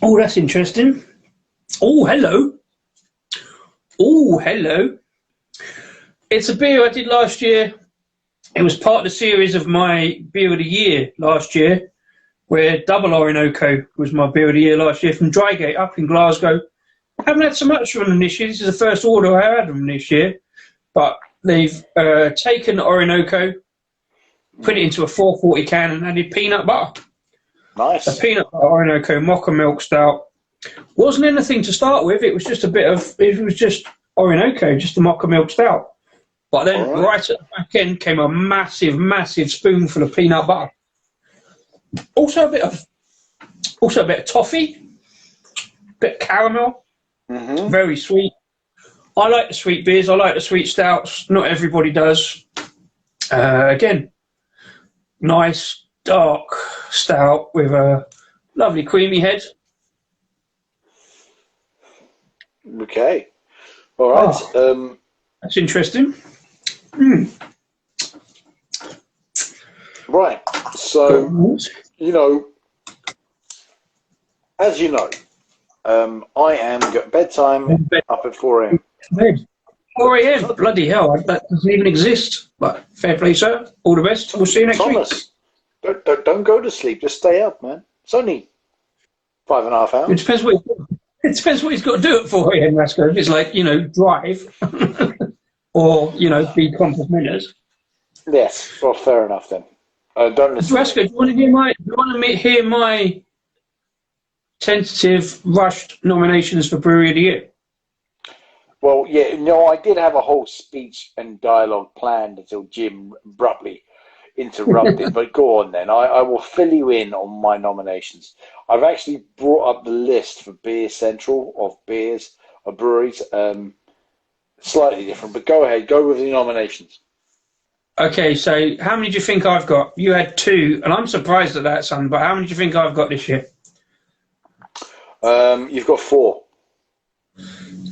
Oh, that's interesting. Oh, hello. Oh, hello. It's a beer I did last year. It was part of the series of my Beer of the Year last year, where Double Orinoco was my Beer of the Year last year from Drygate up in Glasgow. I haven't had so much from them this year. This is the first order I had from this year. But they've taken Orinoco, put it into a 440 can and added peanut butter. Nice. A peanut butter Orinoco Mocha Milk Stout. Wasn't anything to start with. It was just Orinoco, just a Mocha Milk Stout. But then right at the back end came a massive, massive spoonful of peanut butter. Also a bit of toffee, a bit of caramel. Mm-hmm. Very sweet. I like the sweet beers. I like the sweet stouts. Not everybody does. Again, nice dark stout with a lovely creamy head. Okay. All right. That's interesting. Right. So, as you know, I am bedtime up at 4 a.m. 4 a.m. Bloody hell, that doesn't even exist. But fair play, sir. All the best. We'll see you next week. Don't go to sleep. Just stay up, man. It's only 5.5 hours. It depends what he's got to do at 4 a.m. Rasko. If it's like drive or be compass minutes. Yes. Well, fair enough then. Don't listen. Rasko, do you want to hear my tentative rushed nominations for Brewery of the Year? Well, yeah, I did have a whole speech and dialogue planned until Jim abruptly interrupted. But go on then. I will fill you in on my nominations. I've actually brought up the list for Beer Central of beers or breweries. Slightly different, but go ahead. Go with the nominations. Okay, so how many do you think I've got? You had 2, and I'm surprised at that, son, but how many do you think I've got this year? You've got 4.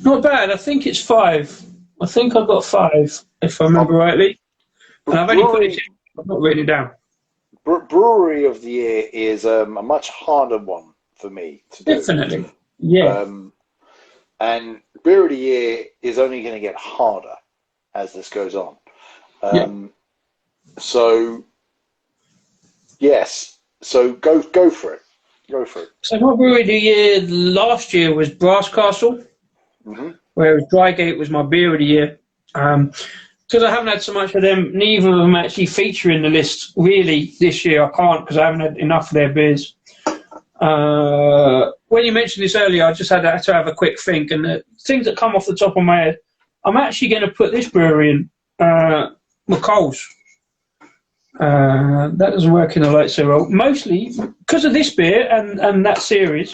Not bad. I think it's 5. I think I've got 5, if I remember rightly. And I've only put it in. I've not written it down. Brewery of the Year is a much harder one for me to do. Definitely. Yeah. And Beer of the Year is only going to get harder as this goes on. So, yes. So go for it. Go for it. So my Brewery of the Year last year was Brass Castle, whereas Drygate was my Beer of the Year. Because I haven't had so much of them, neither of them actually feature in the list really this year. I can't because I haven't had enough of their beers. When you mentioned this earlier, I just had to have a quick think, and the things that come off the top of my head, I'm actually going to put this brewery in, McColl's. That doesn't work in the light so well. Mostly because of this beer and that series.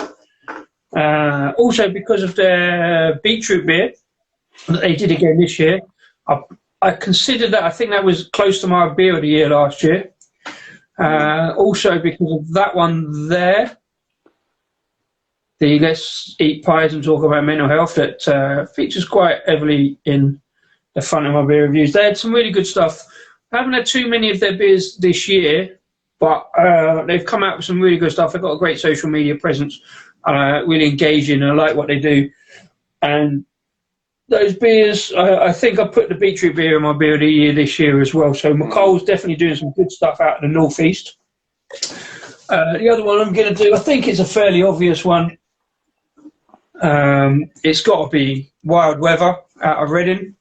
Also because of their beetroot beer that they did again this year. I considered that. I think that was close to my Beer of the Year last year. Also because of that one there. the Let's Eat Pies and Talk About Mental Health that features quite heavily in the front of my beer reviews. They had some really good stuff. I haven't had too many of their beers this year, but they've come out with some really good stuff. They've got a great social media presence, really engaging, and I like what they do. And those beers, I think I put the Beetroot beer in my beer of the year this year as well. So McColl's definitely doing some good stuff out in the northeast. The other one I'm going to do, I think it's a fairly obvious one. It's got to be Wild Weather out of Reading.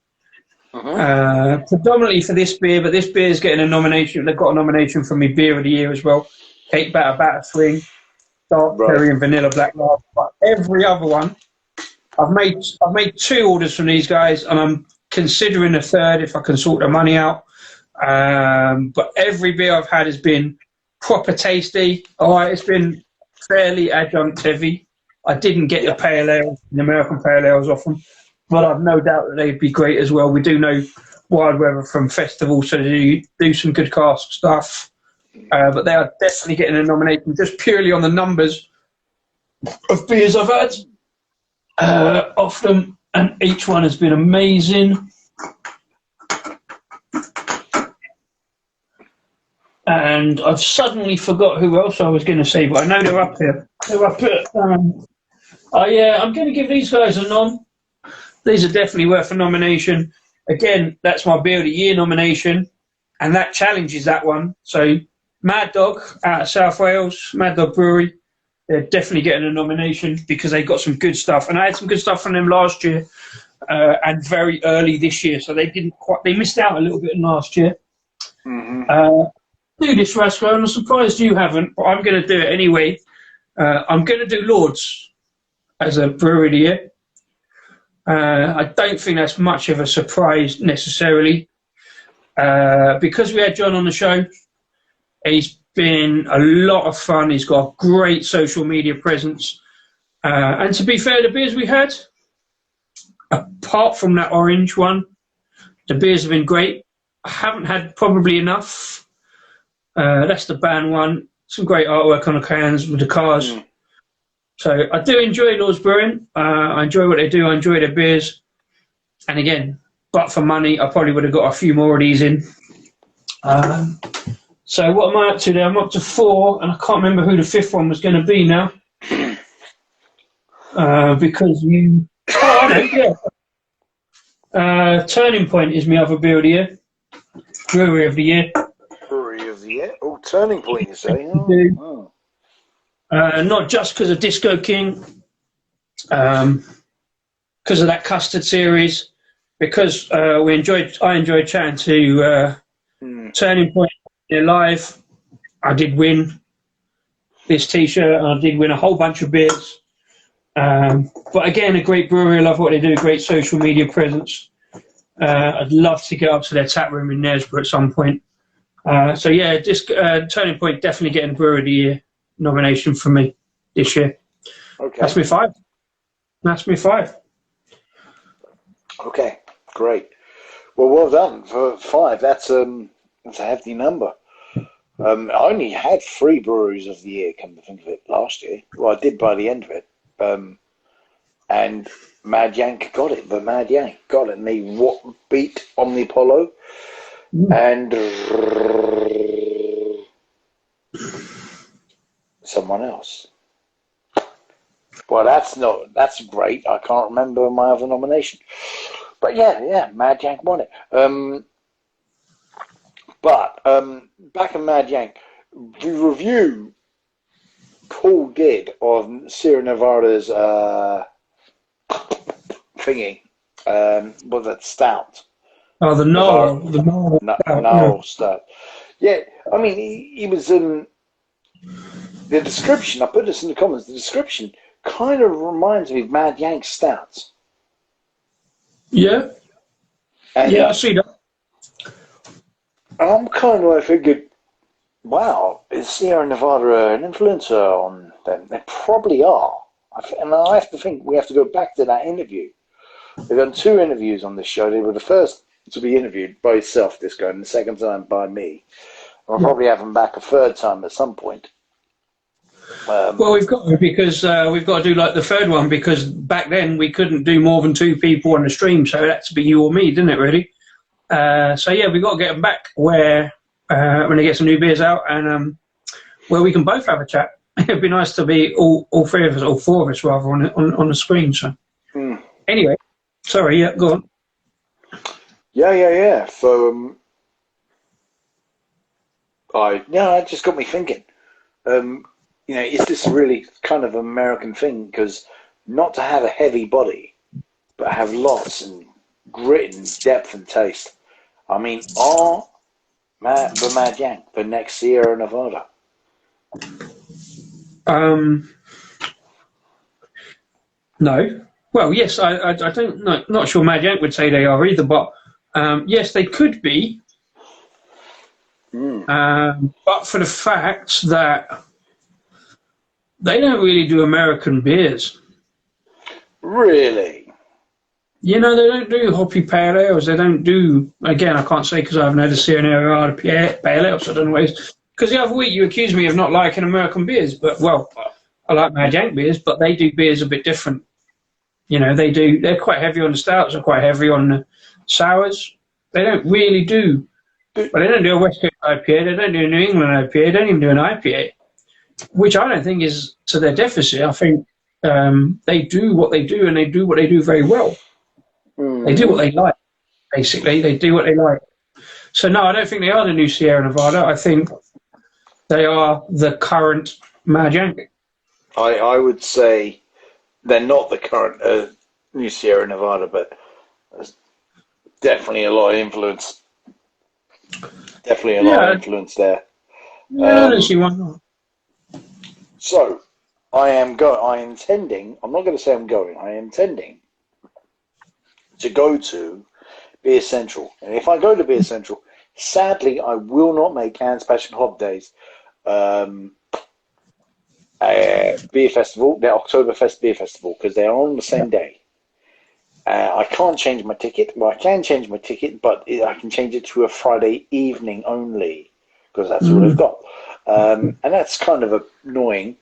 Predominantly for this beer, but this beer is getting a nomination. They've got a nomination for me Beer of the Year as well. Cake Batter Swing, Dark Berry and Vanilla Black Lager. But every other one, I've made 2 orders from these guys, and I'm considering a third if I can sort the money out. But every beer I've had has been proper tasty. It's been fairly adjunct heavy. I didn't get the pale ale, the American pale ales off them, but I've no doubt that they'd be great as well. We do know Wild Weather from Festival, so they do some good cask stuff. But they are definitely getting a nomination just purely on the numbers of beers I've had off them, and each one has been amazing. And I've suddenly forgot who else I was going to say, but I know they're up here. They're up here. I'm going to give these guys a nom. These are definitely worth a nomination. Again, that's my Beer of the Year nomination, and that challenges that one. So Mad Dog out of South Wales, Mad Dog Brewery, they're definitely getting a nomination because they got some good stuff. And I had some good stuff from them last year and very early this year, so they missed out a little bit last year. Do this, Rasko, and I'm surprised you haven't, but I'm going to do it anyway. I'm going to do Lords as a Brewery of the Year. I don't think that's much of a surprise necessarily. Because we had John on the show, he's been a lot of fun. He's got a great social media presence. And to be fair, the beers we had, apart from that orange one, the beers have been great. I haven't had probably enough. That's the band one. Some great artwork on the cans with the cars. So I do enjoy Lords Brewing. I enjoy what they do. I enjoy their beers. And again, but for money, I probably would have got a few more of these in. So what am I up to there? I'm up to 4, and I can't remember who the 5th one was going to be now. Because you... Oh, I know, yeah. Turning Point is my other beer of the year. Brewery of the Year. Brewery of the Year? Oh, Turning Point, you say? Not just because of Disco King, because of that custard series, because I enjoyed chatting to Turning Point live. I did win this T-shirt, and I did win a whole bunch of beers. But again, a great brewery. I love what they do. Great social media presence. I'd love to get up to their tap room in Knaresborough at some point. So yeah, just Turning Point definitely getting Brewer of the Year nomination for me this year. Okay. That's me 5. That's me 5. Okay, great. Well done for 5. That's a hefty number. I only had 3 breweries of the year, come to think of it, last year. Well, I did by the end of it. And Mad Yank got it, but Mad Yank got it. And they beat Omnipollo and someone else. Well, that's great. I can't remember my other nomination. But yeah, Mad Yank won it. But back in Mad Yank, the review Paul did of Sierra Nevada's thingy, was it Stout? Oh, the Gnarl Stout. Yeah, I mean, he was the description. I put this in the comments. The description kind of reminds me of Mad Yank Stouts. Yeah. And, I see that. I'm kind of figured, wow, is Sierra Nevada an influencer on them? They probably are. And I have to think we have to go back to that interview. They've done 2 interviews on this show. They were the first to be interviewed by Self Disco and the second time by me. I'll probably have them back a third time at some point. Well, we've got to because we've got to do like the third one because back then we couldn't do more than 2 people on the stream, so it had to be you or me, didn't it? Really. So yeah, we've got to get them back where when they get some new beers out and where we can both have a chat. It'd be nice to be all 3 of us, all 4 of us rather, on the screen. So anyway, sorry, yeah, go on. Yeah. So it just got me thinking. Is this really kind of an American thing? Because not to have a heavy body, but have lots and grit and depth and taste. I mean, are the Mad Yank the next Sierra Nevada? No. Well, yes, I don't. Not sure Mad Yank would say they are either, but yes, they could be. But for the fact that they don't really do American beers. Really? You know, they don't do hoppy pale ales. They don't do, again, I can't say because I haven't had a Sierra Nevada pale ale, so I don't know ways. Because the other week you accused me of not liking American beers, but, well, I like Mad Yank beers, but they do beers a bit different. You know, they're quite heavy on the stouts, they're quite heavy on the sours. They don't really do, but they don't do a West Coast IPA, they don't do a New England IPA, they don't even do an IPA, which I don't think is to their deficit. I think they do what they do, and they do what they do very well. They do what they like, basically. They do what they like. So, no, I don't think they are the new Sierra Nevada. I think they are the current Mad Yank. I would say they're not the current new Sierra Nevada, but there's definitely a lot of influence. Definitely a lot of influence there. Yeah, I don't see why not. So, I am intending to go to Beer Central. And if I go to Beer Central, sadly, I will not make Cannes Passion Hop Days Beer Festival, the Oktoberfest Beer Festival, because they are on the same day. I can't change my ticket. Well, I can change my ticket, but I can change it to a Friday evening only, because that's all I've got. And that's kind of annoying,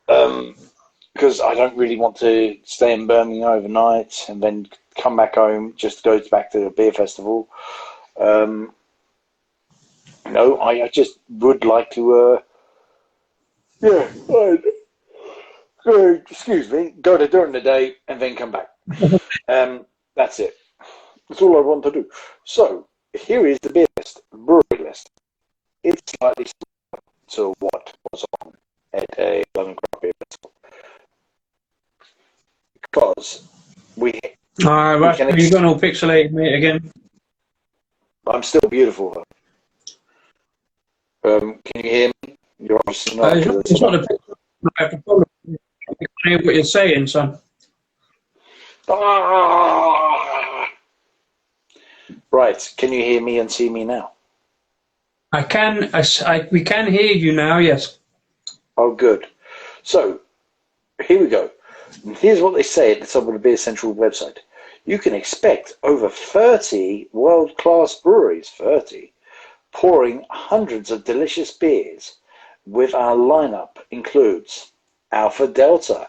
because I don't really want to stay in Birmingham overnight and then come back home just to go back to the beer festival. No, I just would like to, excuse me, go to during the day and then come back. That's it. That's all I want to do. So, here is the beer list, brewery list. It's slightly similar to what was on at a London Craft Beer Festival. Because you've gone all pixelated, mate, again. I'm still beautiful. Can you hear me? You're obviously not. It's not a pixel. I have to follow. I can't hear what you're saying, son. Right. Can you hear me and see me now? I can. We can hear you now. Yes. Oh, good. So, here we go. Here's what they say at the top of the Beer Central website. You can expect over 30 world-class breweries, 30, pouring hundreds of delicious beers, with our lineup includes Alpha Delta,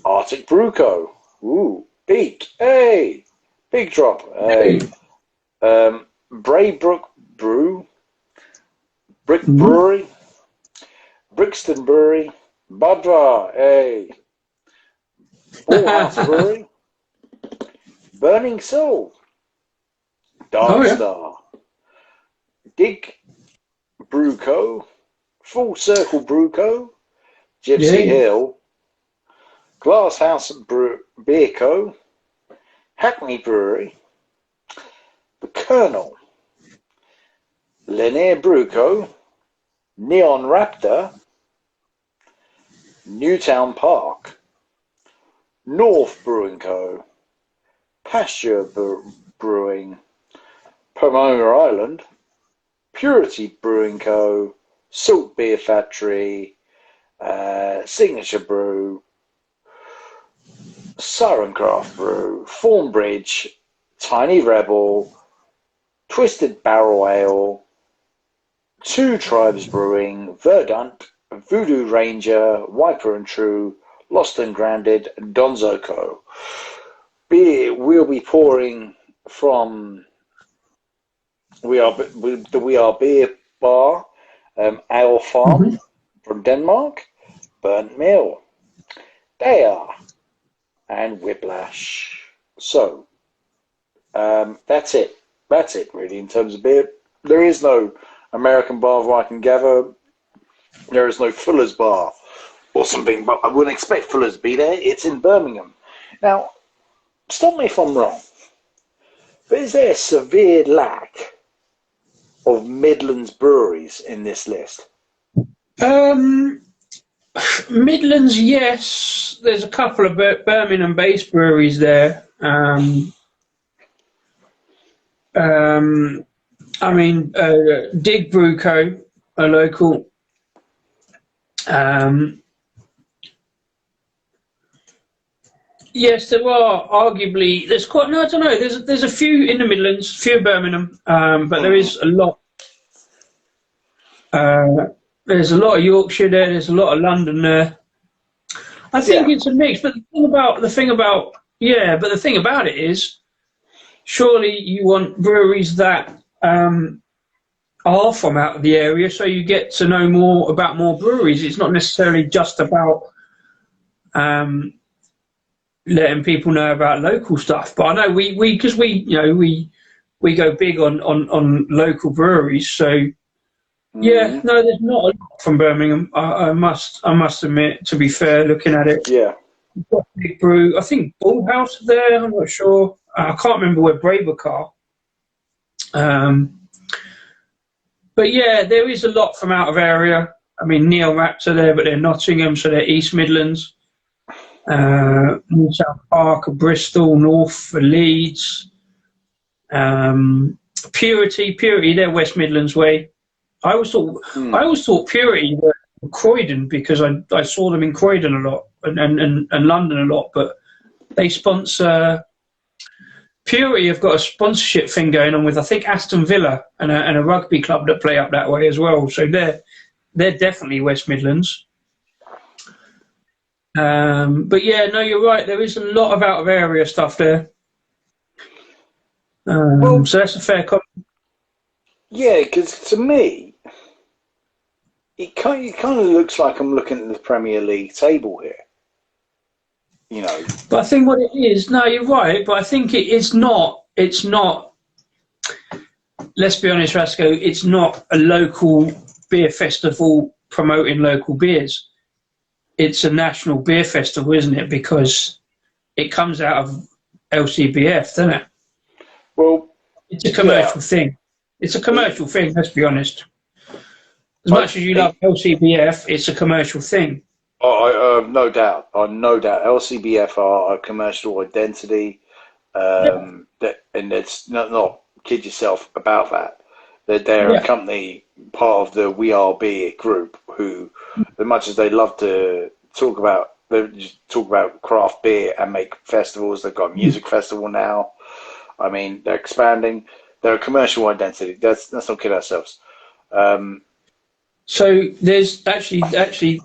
Arctic Brew Co, Beak, Big Drop, Braybrook Brew, Brick Brewery, Brixton Brewery, Budvar, Ballhouse Brewery, Burning Soul, Dark Star, Dig Brew Co, Full Circle Brew Co, Gypsy Hill, Glass House Beer Co, Hackney Brewery, The Colonel, Lanier Brew Co, Neon Raptor, Newtown Park, North Brewing Co, Pasture Brewing, Pomona Island, Purity Brewing Co, Salt Beer Factory, Signature Brew, Siren Craft Brew, Two Tribes Brewing, Verdant, Voodoo Ranger, Wiper and True, Lost and Grounded, Donzo Co. Beer we'll be pouring from the We Are Beer Bar, Ale Farm from Denmark, Burnt Mill, Dare, and Whiplash. So that's it. That's it, really, in terms of beer. There is no American bar, where I can gather. There is no Fuller's Bar or something, but I wouldn't expect Fuller's to be there. It's in Birmingham. Now, stop me if I'm wrong, but is there a severe lack of Midlands breweries in this list? Midlands, yes. There's a couple of Birmingham-based breweries there. I mean, Dig Brew Co, a local. Yes, there are arguably. There's quite. No, I don't know. There's a few in the Midlands, few in Birmingham, but there is a lot. There's a lot of Yorkshire there. There's a lot of London there. I think it's a mix. But the thing about it is, surely you want breweries that are from out of the area, so you get to know more about more breweries. It's not necessarily just about letting people know about local stuff. But I know we go big on local breweries. So yeah, no, there's not a lot from Birmingham. I must admit, to be fair, looking at it. Yeah. Big Brew, I think Bullhouse there. I'm not sure. I can't remember where Braybrook are. But yeah, there is a lot from out of area. I mean, Neil Raps are there, but they're Nottingham, so they're East Midlands. New South Park, Bristol, North, Leeds. Purity, they're West Midlands way. I always thought Purity were Croydon because I saw them in Croydon a lot and London a lot, but they sponsor. Purity have got a sponsorship thing going on with, I think, Aston Villa and a rugby club that play up that way as well. So they're definitely West Midlands. But yeah, no, you're right. There is a lot of out of area stuff there. So that's a fair comment. Yeah, because to me, it kind of looks like I'm looking at the Premier League table here. You know. But I think what it is, no, you're right, but I think it's not, let's be honest, Rasko, it's not a local beer festival promoting local beers. It's a national beer festival, isn't it? Because it comes out of LCBF, doesn't it? Well, it's a commercial thing. It's a commercial thing, let's be honest. As much as you love LCBF, it's a commercial thing. No doubt. LCBF are a commercial identity, and it's not kid yourself about that. They're a company, part of the We Are Beer group, who, as much as they love to talk about craft beer and make festivals, they've got a music festival now. I mean, they're expanding. They're a commercial identity. Let's not kid ourselves. So there's actually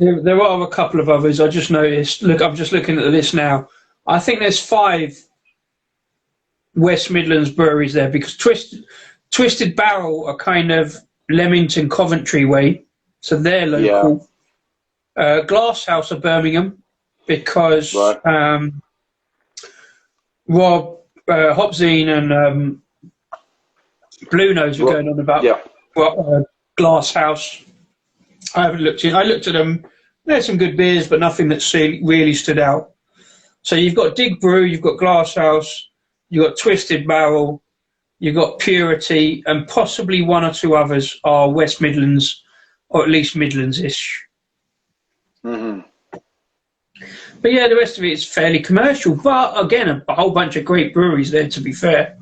there are a couple of others. I just noticed. Look, I'm just looking at the list now. I think there's 5 West Midlands breweries there because Twisted Barrel are kind of Leamington, Coventry way, so they're local. Yeah. Glasshouse are Birmingham because Rob Hopzine and Blue Nose were going on about Glasshouse. I haven't looked in. I looked at them. There's some good beers, but nothing that really stood out. So you've got Dig Brew, you've got Glasshouse, you've got Twisted Barrel, you've got Purity, and possibly 1 or 2 others are West Midlands, or at least Midlands-ish. Mm-hmm. But yeah, the rest of it is fairly commercial. But again, a whole bunch of great breweries there, to be fair.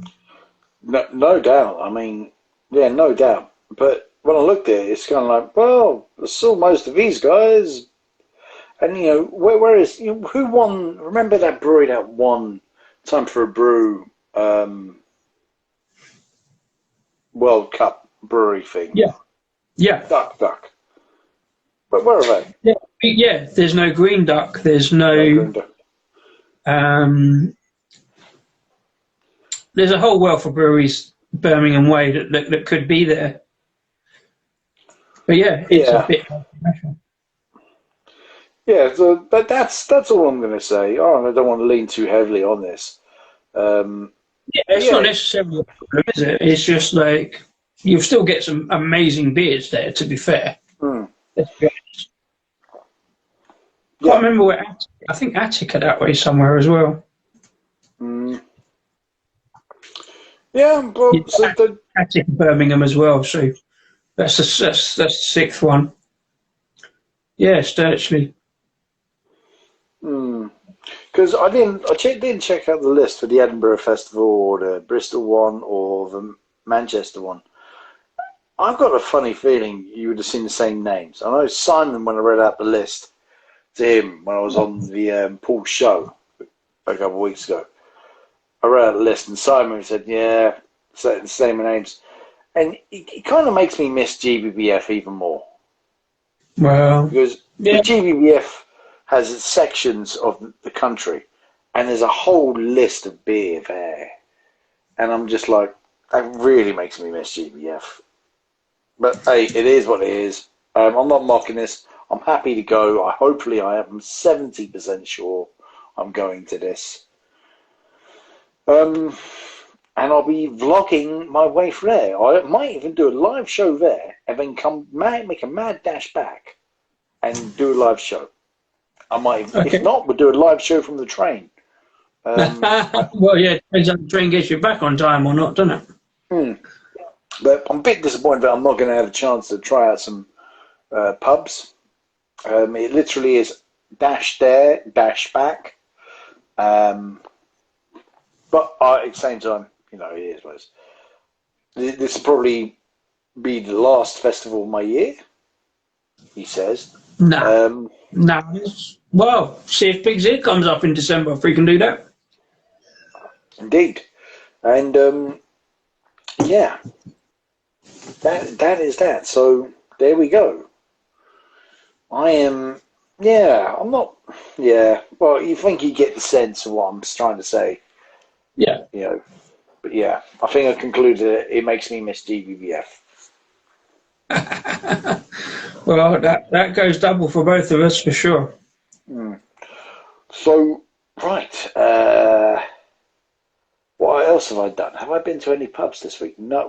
No doubt. I mean, yeah, no doubt. But when I looked at it, it's kind of like, well, I saw most of these guys. And, where is, who won? Remember that brewery that won Time for a Brew World Cup brewery thing? Yeah. Yeah. Duck. But where are they? Yeah. There's no Green Duck. There's no. Green Duck. There's a whole wealth of breweries Birmingham way that could be there. But yeah, it's a bit controversial. Yeah, so, but that's all I'm going to say. I don't want to lean too heavily on this. It's not necessarily a problem, is it? It's just like you'll still get some amazing beers there, to be fair. Let's be honest. I can't remember where. I think Attica that way somewhere as well. Yeah, but Attica, Birmingham as well. So that's the sixth one. Yeah, Sturchley. Because I didn't check out the list for the Edinburgh Festival or the Bristol one or the Manchester one. I've got a funny feeling you would have seen the same names. I know Simon, when I read out the list to him when I was on the Paul's show a couple of weeks ago, I read out the list and Simon said, yeah, the same names. And it kind of makes me miss GBBF even more. Well, because the GBBF has its sections of the country, and there's a whole list of beer there. And I'm just like, that really makes me miss GBF. But hey, it is what it is. I'm not mocking this. I'm happy to go. Hopefully I am 70% sure I'm going to this. And I'll be vlogging my way through there. I might even do a live show there and then make a mad dash back and do a live show. I might, if not, we'll do a live show from the train. Well, yeah, depends on the train gets you back on time or not, doesn't it? But I'm a bit disappointed that I'm not going to have a chance to try out some pubs. It literally is dash there, dash back. But at the same time, you know, it is what it is. This will probably be the last festival of my year, he says. No. Well, see if Pig's Ear comes up in December, if we can do that. Indeed. And, yeah, that is that. So, there we go. I'm not, well, you think you get the sense of what I'm trying to say. Yeah. You know, but yeah, I think I concluded it makes me miss GBBF. Well, that goes double for both of us, for sure. So, right, what else have I done? Have I been to any pubs this week? No,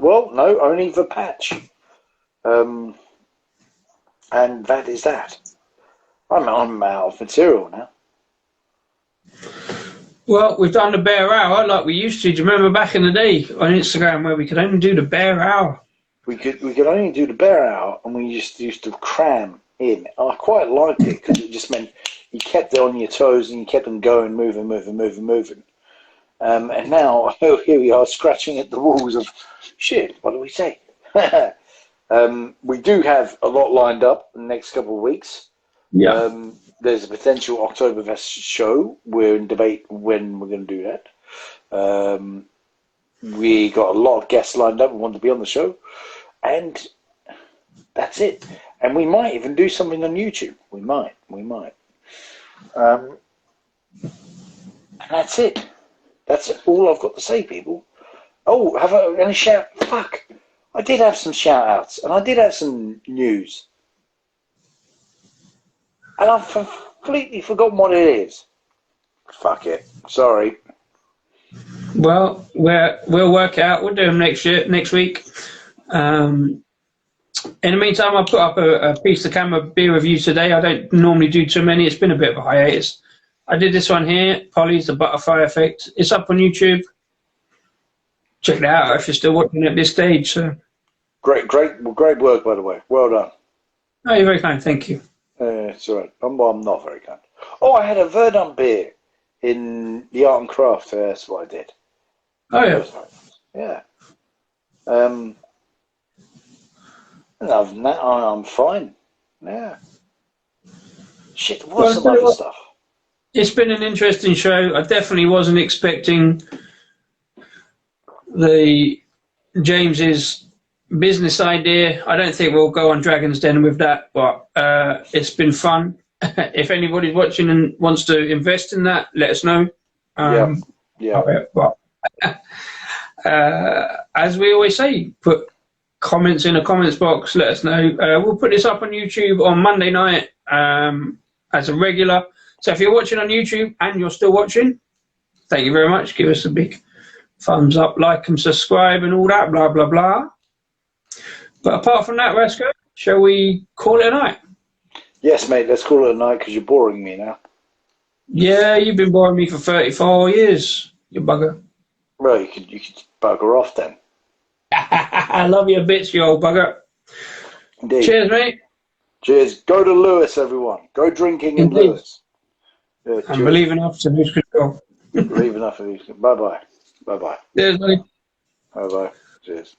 only the Patch. And that is that. I'm out of material now. Well, we've done the Bear Hour like we used to. Do you remember back in the day on Instagram where we could only do the Bear Hour? We could only do the Bear Hour, and we just used to cram in. I quite liked it because it just meant you kept it on your toes and you kept them going, moving. And now here we are scratching at the walls of shit. What do we say? We do have a lot lined up in the next couple of weeks. Yeah. There's a potential Oktoberfest show. We're in debate when we're going to do that. We got a lot of guests lined up who want to be on the show. And that's it. And we might even do something on YouTube. We might. And that's it. That's all I've got to say, people. Oh, have I any shout? Fuck. I did have some shout-outs, and I did have some news. And I've completely forgotten what it is. Fuck it. Sorry. Well, we'll work it out. We'll do them next week. In the meantime, I put up a piece of camera beer review today. I don't normally do too many. It's been a bit of a hiatus. I did this one here, Polly's The Butterfly Effect. It's up on YouTube. Check it out if you're still watching at this stage. So. Great work, by the way. Well done. Oh, you're very kind. Thank you. It's all right. I'm not very kind. Oh, I had a Verdun beer in the Art and Craft. That's what I did. Oh, yeah. Yeah. Other than that, I'm fine. Yeah. Shit, what's some other stuff? It's been an interesting show. I definitely wasn't expecting the James's business idea. I don't think we'll go on Dragon's Den with that, but it's been fun. If anybody's watching and wants to invest in that, let us know. But as we always say, put comments in the comments box. Let us know. We'll put this up on YouTube on Monday night as a regular. So if you're watching on YouTube and you're still watching, thank you very much. Give us a big thumbs up, like and subscribe and all that, blah, blah, blah. But apart from that, Rasko, shall we call it a night? Yes, mate, let's call it a night because you're boring me now. Yeah, you've been boring me for 34 years, you bugger. Well, you could bugger off then. I love your bits, you old bugger. Indeed. Cheers, mate. Cheers. Go to Lewes, everyone. Go drinking in Indeed. Lewes. Yeah, And believe enough to lose control. Believe enough of you. Bye-bye. Bye-bye. Cheers, buddy. Bye-bye. Cheers.